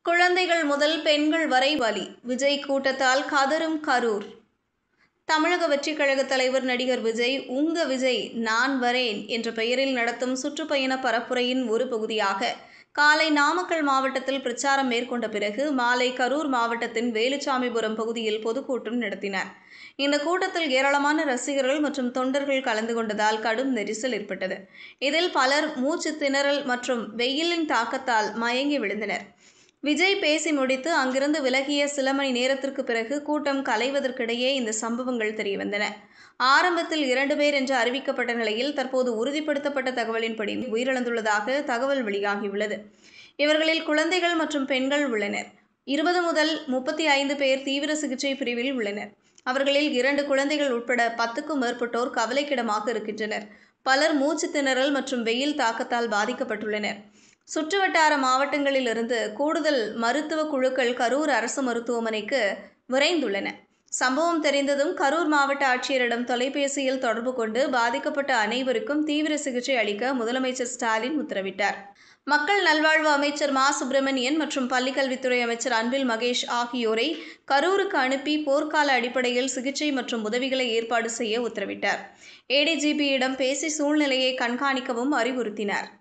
குழந்தைகள் முதல் பெண்கள் வரை பலி. விஜய் கூட்டத்தால் கதறும் கரூர். தமிழக வெற்றிக் கழக தலைவர் நடிகர் விஜய் உங்க விஜய் நான் வரேன் என்ற பெயரில் நடத்தும் சுற்றுப்பயண பரப்புரையின் ஒரு பகுதியாக காலை நாமக்கல் மாவட்டத்தில் பிரச்சாரம் மேற்கொண்ட பிறகு மாலை கரூர் மாவட்டத்தின் வேலுச்சாமிபுரம் பகுதியில் பொதுக்கூட்டம் நடத்தினார். இந்த கூட்டத்தில் ஏராளமான ரசிகர்கள் மற்றும் தொண்டர்கள் கலந்து கொண்டதால் கடும் நெரிசல் ஏற்பட்டது. இதில் பலர் மூச்சு திணறல் மற்றும் வெயிலின் தாக்கத்தால் மயங்கி விழுந்தனர். விஜய் பேசி முடித்து அங்கிருந்து விலகிய சில மணி நேரத்திற்கு பிறகு கூட்டம் கலைவதற்கிடையே இந்த சம்பவங்கள் தெரியவந்தன. ஆரம்பத்தில் 2 பேர் என்று அறிவிக்கப்பட்ட நிலையில் தற்போது உறுதிப்படுத்தப்பட்ட தகவலின்படி உயிரிழந்துள்ளதாக தகவல் வெளியாகியுள்ளது. இவர்களில் குழந்தைகள் மற்றும் பெண்கள் உள்ளனர். 20 முதல் 35 பேர் தீவிர சிகிச்சை பிரிவில் உள்ளனர். அவர்களில் 2 குழந்தைகள் உட்பட 10க்கும் மேற்பட்டோர் கவலைக்கிடமாக இருக்கின்றனர். பலர் மூச்சு திணறல் மற்றும் வெயில் தாக்கத்தால் பாதிக்கப்பட்டுள்ளனர். சுற்றுவட்டார மாவட்டங்களிலிருந்து கூடுதல் மருத்துவ குழுக்கள் கரூர் அரசு மருத்துவமனைக்கு விரைந்துள்ளன. சம்பவம் தெரிந்ததும் கரூர் மாவட்ட ஆட்சியரிடம் தொலைபேசியில் தொடர்பு கொண்டு பாதிக்கப்பட்ட அனைவருக்கும் தீவிர சிகிச்சை அளிக்க முதலமைச்சர் ஸ்டாலின் உத்தரவிட்டார். மக்கள் நல்வாழ்வு அமைச்சர் மா. சுப்பிரமணியன் மற்றும் பள்ளிக்கல்வித்துறை அமைச்சர் அன்பில் மகேஷ் ஆகியோரை கரூருக்கு அனுப்பி போர்க்கால அடிப்படையில் சிகிச்சை மற்றும் உதவிகளை ஏற்பாடு செய்ய உத்தரவிட்டார். ADGPயிடம் பேசி சூழ்நிலையை கண்காணிக்கவும் அறிவுறுத்தினார்.